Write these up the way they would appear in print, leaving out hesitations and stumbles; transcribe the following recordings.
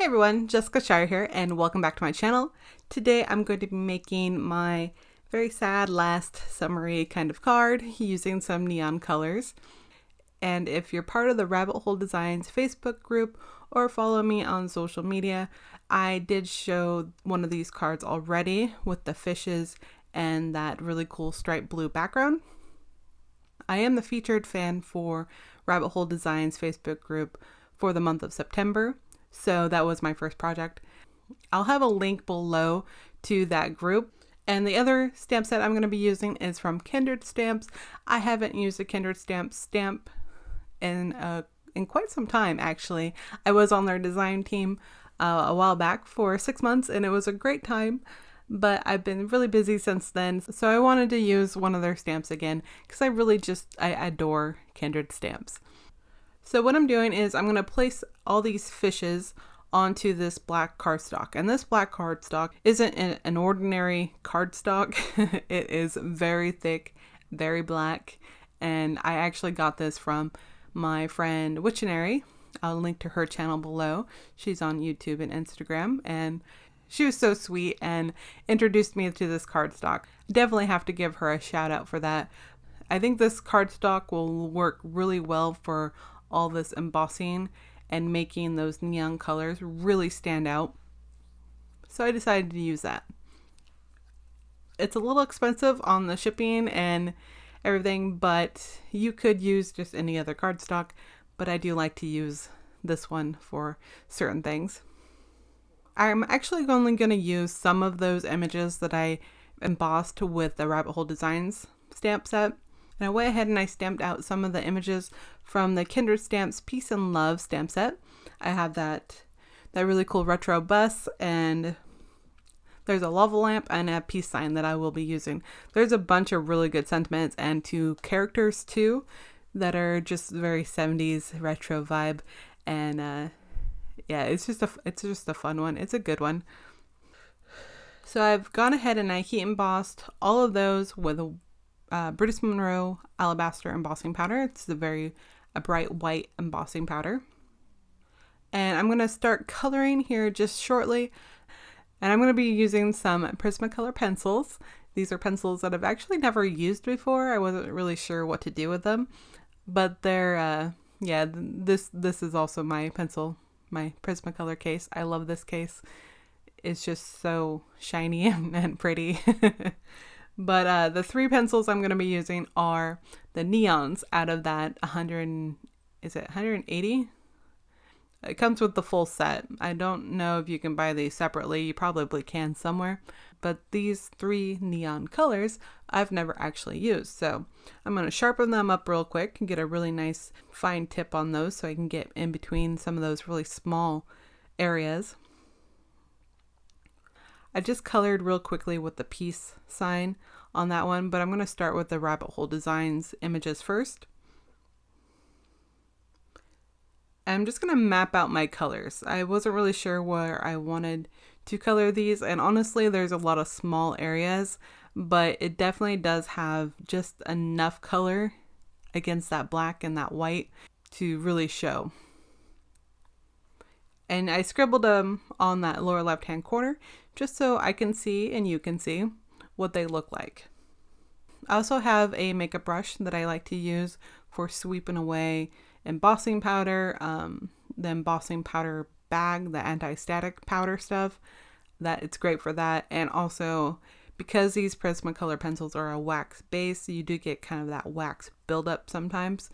Hey everyone, Jessica Shire here and welcome back to my channel. Today I'm going to be making my very sad last summary kind of card using some neon colors. And if you're part of the Rabbit Hole Designs Facebook group or follow me on social media, I did show one of these cards already with the fishes and that really cool striped blue background. I am the featured fan for Rabbit Hole Designs Facebook group for the month of September. So that was my first project. I'll have a link below to that group. And the other stamp set I'm going to be using is from Kindred Stamps. I haven't used a Kindred Stamps stamp in quite some time, actually. I was on their design team a while back for 6 months and it was a great time. But I've been really busy since then. So I wanted to use one of their stamps again because I adore Kindred Stamps. So what I'm doing is I'm going to place all these fishes onto this black cardstock. And this black cardstock isn't an ordinary cardstock. It is very thick, very black. And I actually got this from my friend Witchinary. I'll link to her channel below. She's on YouTube and Instagram. And she was so sweet and introduced me to this cardstock. Definitely have to give her a shout out for that. I think this cardstock will work really well for all this embossing and making those neon colors really stand out. So I decided to use that. It's a little expensive on the shipping and everything, but you could use just any other cardstock, but I do like to use this one for certain things. I'm actually only going to use some of those images that I embossed with the Rabbit Hole Designs stamp set. And I went ahead and I stamped out some of the images from the Kindred Stamps Peace Love stamp set. I have that really cool retro bus, and there's a lava lamp and a peace sign that I will be using. There's a bunch of really good sentiments and 2 characters too that are just very 70s retro vibe, and yeah, it's just a fun one. It's a good one. So I've gone ahead and I heat embossed all of those with a Brutus Monroe Alabaster embossing powder. It's a bright white embossing powder. And I'm going to start coloring here just shortly. And I'm going to be using some Prismacolor pencils. These are pencils that I've actually never used before. I wasn't really sure what to do with them. But they're, yeah, this is also my Prismacolor case. I love this case. It's just so shiny and pretty. But the 3 pencils I'm going to be using are the neons out of that 180? It comes with the full set. I don't know if you can buy these separately. You probably can somewhere. But these 3 neon colors I've never actually used. So I'm going to sharpen them up real quick and get a really nice fine tip on those so I can get in between some of those really small areas. I just colored real quickly with the peace sign on that one, but I'm going to start with the Rabbit Hole Designs images first. I'm just going to map out my colors. I wasn't really sure where I wanted to color these, and honestly there's a lot of small areas, but it definitely does have just enough color against that black and that white to really show. And I scribbled them on that lower left hand corner just so I can see and you can see what they look like. I also have a makeup brush that I like to use for sweeping away embossing powder, the embossing powder bag, the anti-static powder stuff. That it's great for that. And also because these Prismacolor pencils are a wax base, you do get kind of that wax buildup sometimes,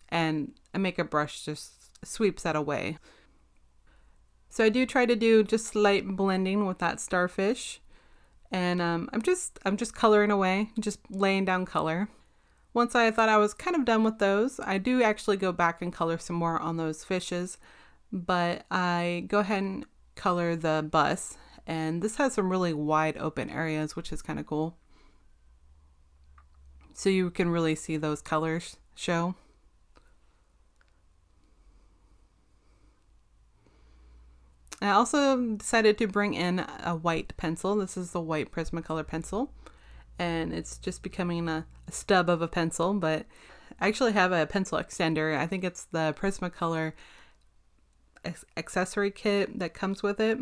and a makeup brush just sweeps that away. So I do try to do just slight blending with that starfish, and I'm just coloring away, just laying down color. Once I thought I was kind of done with those, I do actually go back and color some more on those fishes, but I go ahead and color the bus, and this has some really wide open areas, which is kind of cool. So you can really see those colors show. I also decided to bring in a white pencil. This is the white Prismacolor pencil, and it's just becoming a stub of a pencil, but I actually have a pencil extender. I think it's the Prismacolor accessory kit that comes with it.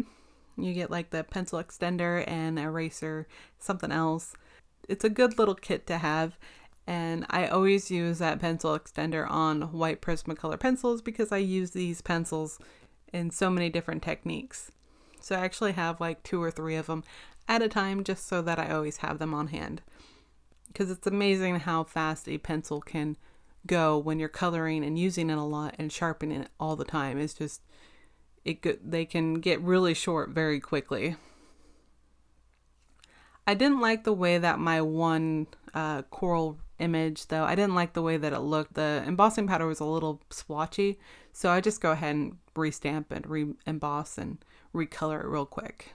You get like the pencil extender and eraser, something else. It's a good little kit to have. And I always use that pencil extender on white Prismacolor pencils because I use these pencils in so many different techniques. So I actually have like 2 or 3 of them at a time just so that I always have them on hand. Because it's amazing how fast a pencil can go when you're coloring and using it a lot and sharpening it all the time. It's just, they can get really short very quickly. I didn't like the way that my one coral image, though. I didn't like the way that it looked. The embossing powder was a little splotchy, so I just go ahead and restamp and re-emboss and recolor it real quick.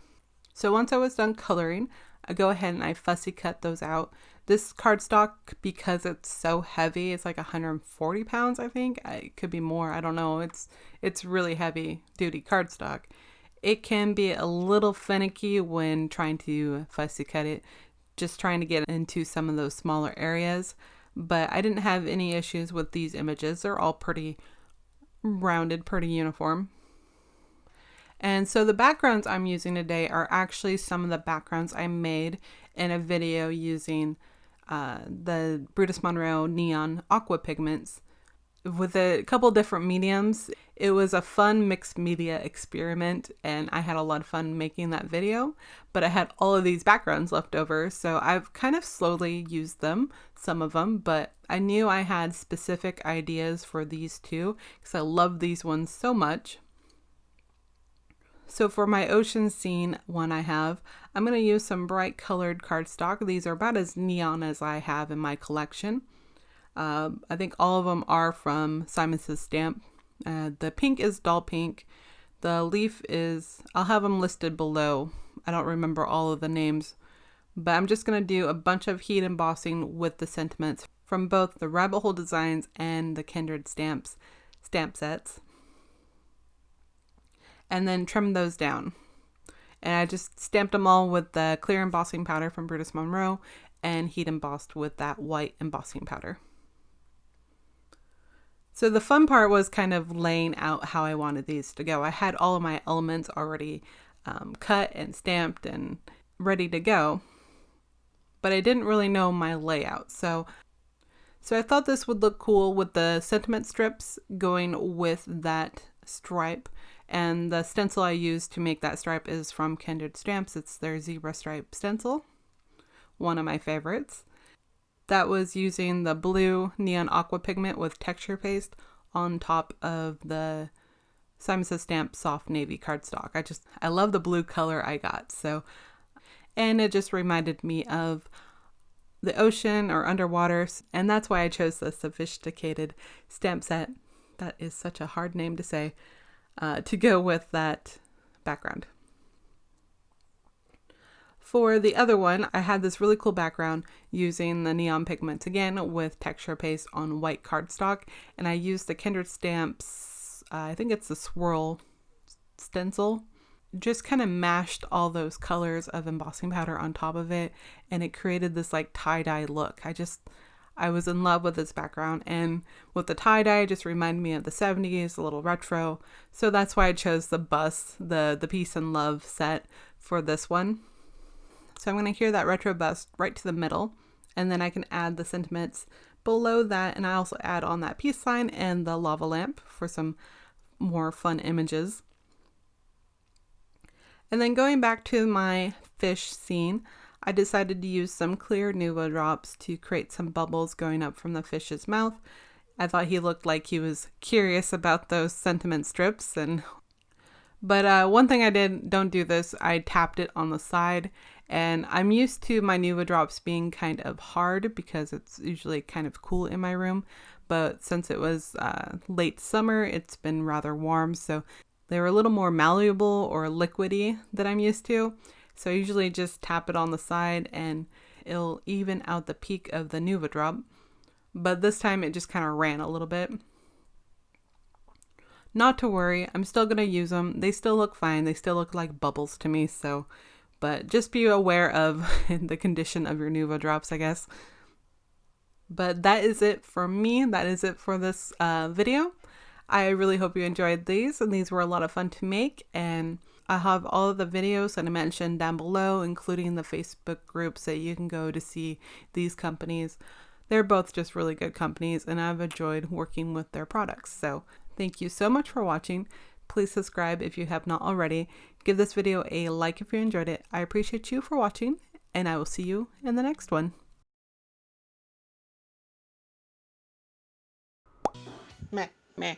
So once I was done coloring, I go ahead and I fussy cut those out. This cardstock, because it's so heavy, it's like 140 pounds, I think. It could be more, I don't know. It's really heavy duty cardstock. It can be a little finicky when trying to fussy cut it, just trying to get into some of those smaller areas. But I didn't have any issues with these images. They're all pretty rounded, pretty uniform. And so the backgrounds I'm using today are actually some of the backgrounds I made in a video using the Brutus Monroe neon aqua pigments with a couple different mediums. It was a fun mixed media experiment and I had a lot of fun making that video, but I had all of these backgrounds left over, so I've kind of slowly used them, some of them, but I knew I had specific ideas for these two because I love these ones so much. So for my ocean scene one I'm going to use some bright colored cardstock. These are about as neon as I have in my collection. I think all of them are from Simon Says Stamp. The pink is Doll Pink. The leaf is, I'll have them listed below. I don't remember all of the names, but I'm just going to do a bunch of heat embossing with the sentiments from both the Rabbit Hole Designs and the Kindred Stamps stamp sets. And then trim those down. And I just stamped them all with the clear embossing powder from Brutus Monroe and heat embossed with that white embossing powder. So the fun part was kind of laying out how I wanted these to go. I had all of my elements already cut and stamped and ready to go, but I didn't really know my layout. So I thought this would look cool with the sentiment strips going with that stripe. And the stencil I used to make that stripe is from Kindred Stamps. It's their zebra stripe stencil, one of my favorites. That was using the blue neon aqua pigment with texture paste on top of the Simon Says Stamp soft navy cardstock. I love the blue color I got. And it just reminded me of the ocean or underwater, and that's why I chose the SO-FISHTICATED stamp set. That is such a hard name to say. To go with that background. For the other one, I had this really cool background using the neon pigments again with texture paste on white cardstock, and I used the Kindred Stamps, I think it's the Swirl stencil. Just kind of mashed all those colors of embossing powder on top of it, and it created this like tie-dye look. I was in love with this background, and with the tie-dye, it just reminded me of the 70s, a little retro. So that's why I chose the bust, the Peace and Love set for this one. So I'm going to adhere that retro bust right to the middle, and then I can add the sentiments below that, and I also add on that peace sign and the lava lamp for some more fun images. And then going back to my fish scene, I decided to use some clear Nuvo drops to create some bubbles going up from the fish's mouth. I thought he looked like he was curious about those sentiment strips. But one thing I don't do this, I tapped it on the side. And I'm used to my Nuvo drops being kind of hard because it's usually kind of cool in my room. But since it was late summer, it's been rather warm. So they were a little more malleable or liquidy than I'm used to. So I usually just tap it on the side and it'll even out the peak of the Nuvo drop. But this time it just kind of ran a little bit. Not to worry, I'm still going to use them. They still look fine. They still look like bubbles to me. But just be aware of the condition of your Nuvo drops, I guess. But that is it for me. That is it for this video. I really hope you enjoyed these, and these were a lot of fun to make, and I have all of the videos that I mentioned down below, including the Facebook groups that you can go to see these companies. They're both just really good companies, and I've enjoyed working with their products. So thank you so much for watching. Please subscribe if you have not already. Give this video a like if you enjoyed it. I appreciate you for watching, and I will see you in the next one. Meh, meh.